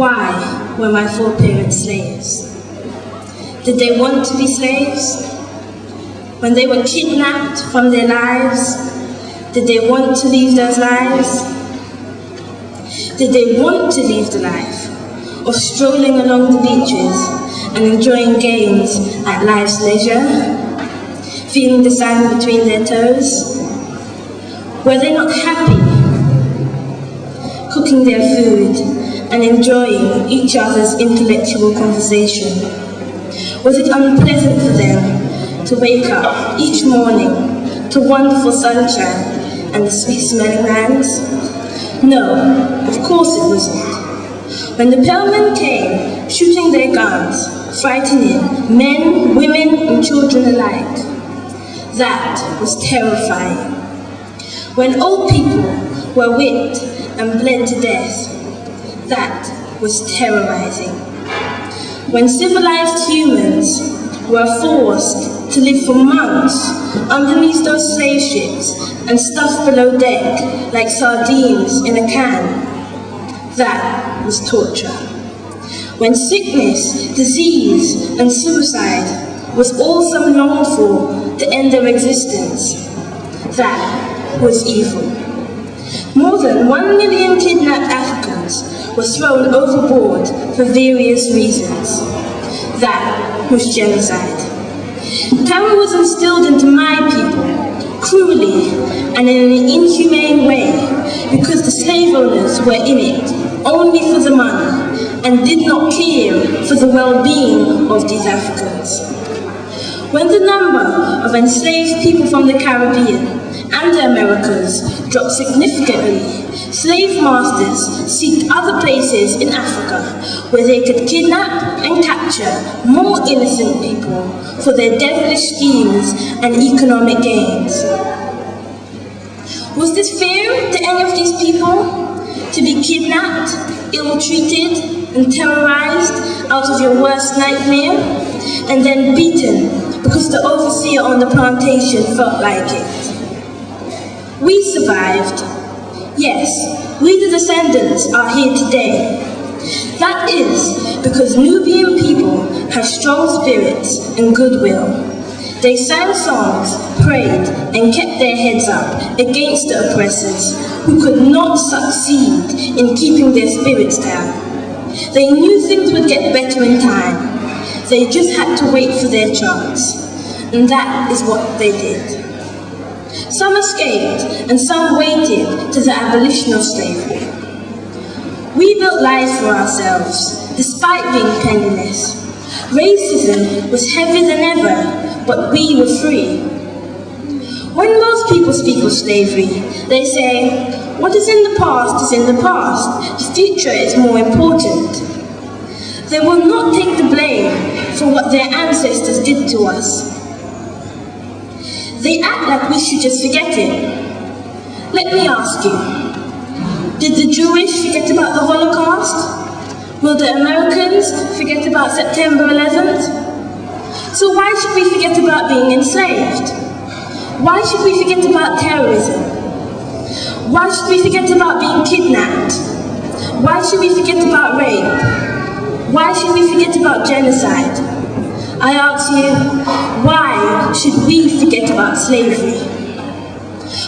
Why were my foreparents slaves? Did they want to be slaves? When they were kidnapped from their lives, did they want to leave those lives? Did they want to leave the life of strolling along the beaches and enjoying games at life's leisure, feeling the sand between their toes? Were they not happy cooking their food and enjoying each other's intellectual conversation? Was it unpleasant for them to wake up each morning to wonderful sunshine and the sweet-smelling lands? No, of course it wasn't. When the Pellmen came, shooting their guns, frightening men, women, and children alike, that was terrifying. When old people were whipped and bled to death, that was terrorizing. When civilized humans were forced to live for months underneath those slave ships and stuffed below deck like sardines in a can, that was torture. When sickness, disease, and suicide was all some longed for to end their existence, that was evil. More than 1 million kidnapped Africans were thrown overboard for various reasons. That was genocide. Terror was instilled into my people, cruelly and in an inhumane way, because the slave owners were in it only for the money and did not care for the well-being of these Africans. When the number of enslaved people from the Caribbean and the Americas dropped significantly, slave masters sought other places in Africa where they could kidnap and capture more innocent people for their devilish schemes and economic gains. Was this fair to any of these people? To be kidnapped, ill-treated, and terrorized out of your worst nightmare, and then beaten because the overseer on the plantation felt like it? We survived. Yes, we the descendants are here today. That is because Nubian people have strong spirits and goodwill. They sang songs, prayed, and kept their heads up against the oppressors who could not succeed in keeping their spirits down. They knew things would get better in time. They just had to wait for their chance. And that is what they did. Some escaped, and some waited to the abolition of slavery. We built lives for ourselves, despite being penniless. Racism was heavier than ever, but we were free. When most people speak of slavery, they say, what is in the past is in the past, the future is more important. They will not take the blame for what their ancestors did to us. They act like we should just forget it. Let me ask you, did the Jewish forget about the Holocaust? Will the Americans forget about September 11th? So why should we forget about being enslaved? Why should we forget about terrorism? Why should we forget about being kidnapped? Why should we forget about rape? Why should we forget about genocide? I ask you, why should we forget about slavery?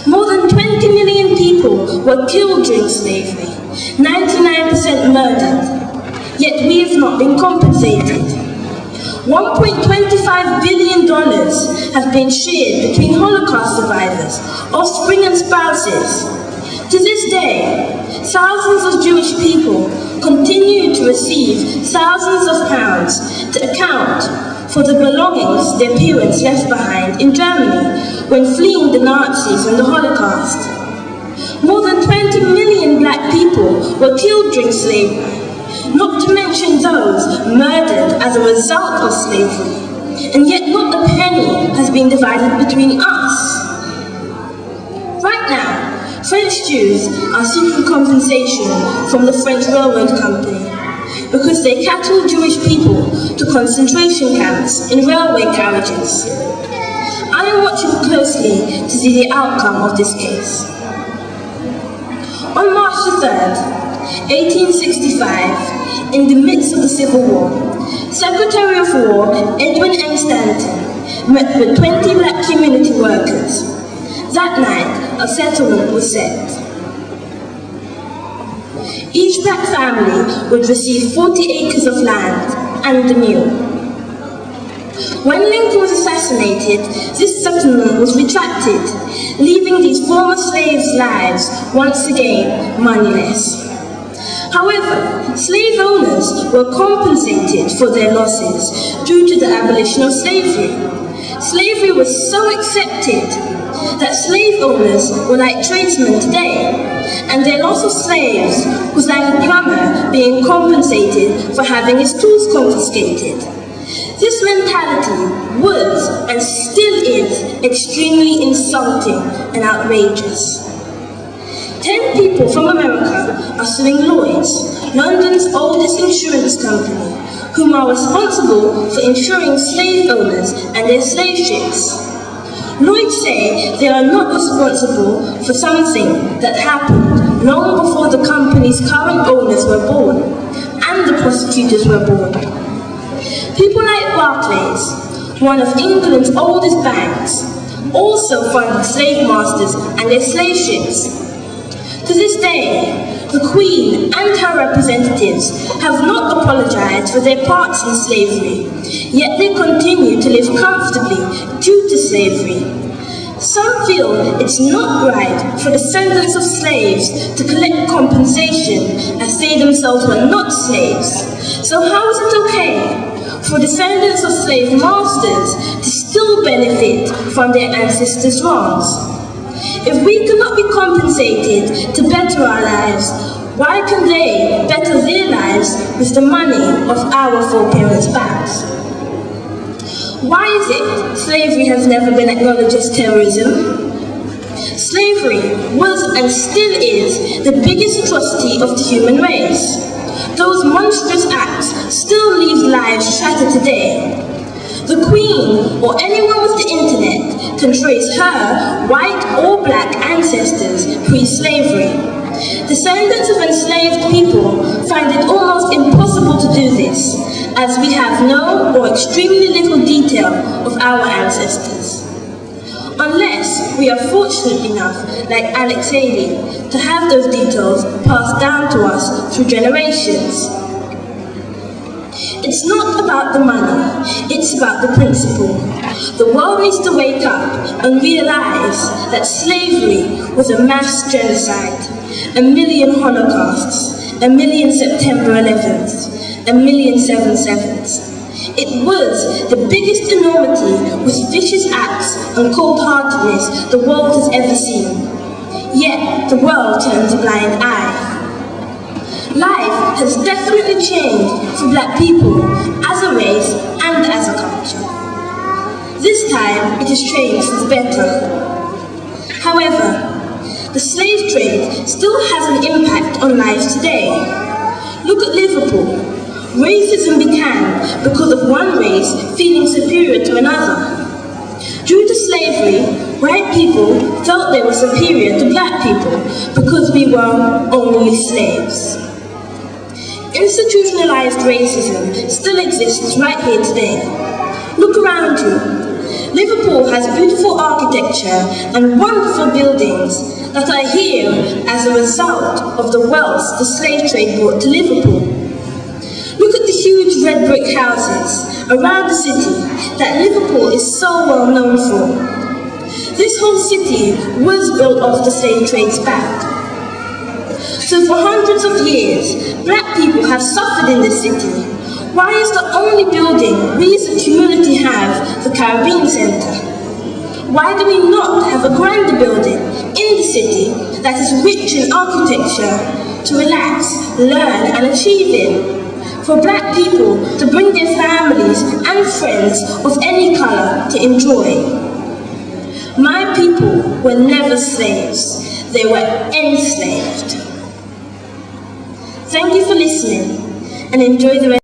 More than 20 million people were killed during slavery, 99% murdered, yet we have not been compensated. $1.25 billion have been shared between Holocaust survivors, offspring and spouses. To this day, thousands of Jewish people continue to receive thousands of pounds to account for the belongings their parents left behind in Germany when fleeing the Nazis and the Holocaust. More than 20 million black people were killed during slavery, not to mention those murdered as a result of slavery, and yet not a penny has been divided between us. Right now, French Jews are seeking compensation from the French Railroad Company because they cattle Jewish people to concentration camps in railway carriages. I am watching closely to see the outcome of this case. On March the 3rd, 1865, in the midst of the Civil War, Secretary of War Edwin M. Stanton met with 20 black community workers. That night, a settlement was set. Each black family would receive 40 acres of land and a mule. When Lincoln was assassinated, this settlement was retracted, leaving these former slaves' lives once again moneyless. However, slave owners were compensated for their losses due to the abolition of slavery. Slavery was so accepted that slave owners were like tradesmen today, and their loss of slaves was like a plumber being compensated for having his tools confiscated. This mentality was, and still is, extremely insulting and outrageous. 10 people from America are suing Lloyd's, London's oldest insurance company, whom are responsible for insuring slave owners and their slave ships. Lloyd's say they are not responsible for something that happened long before the company's current owners were born and the prosecutors were born. People like Barclays, one of England's oldest banks, also funded slave masters and their slave ships. To this day, the Queen and her representatives have not apologized for their parts in slavery, yet they continue to live comfortably due to slavery. Some feel it's not right for descendants of slaves to collect compensation as they themselves were not slaves. So how is it okay for descendants of slave masters to still benefit from their ancestors' wrongs? If we cannot be compensated to better our lives, why can they better their lives with the money of our foreparents' backs? Why is it slavery has never been acknowledged as terrorism? Slavery was and still is the biggest atrocity of the human race. Those monstrous acts still leave lives shattered today. The Queen, or anyone with the internet, can trace her white or black ancestors pre-slavery. Descendants of enslaved people find it almost impossible to do this, as we have no or extremely little detail of our ancestors. Unless we are fortunate enough, like Alex Haley, to have those details passed down to us through generations. It's not about the money, it's about the principle. The world needs to wake up and realize that slavery was a mass genocide, 1 million holocausts, 1 million September 11th, 1 million 7/7s. It was the biggest enormity with vicious acts and cold-heartedness the world has ever seen. Yet the world turns a blind eye. Life has definitely changed for black people as a race and as a culture. This time it has changed for the better. However, the slave trade still has an impact on lives today. Look at Liverpool. Racism began because of one race feeling superior to another. Due to slavery, white people felt they were superior to black people because we were only slaves. Institutionalized racism still exists right here today. Look around you. Liverpool has beautiful architecture and wonderful buildings that are here as a result of the wealth the slave trade brought to Liverpool. Look at the huge red brick houses around the city that Liverpool is so well known for. This whole city was built off the slave trade's back. So for hundreds of years, black people have suffered in this city. Why is the only building we as a community have the Caribbean Centre? Why do we not have a grander building in the city that is rich in architecture to relax, learn and achieve in? For black people to bring their families and friends of any colour to enjoy. My people were never slaves, they were enslaved. Thank you for listening and enjoy the rest.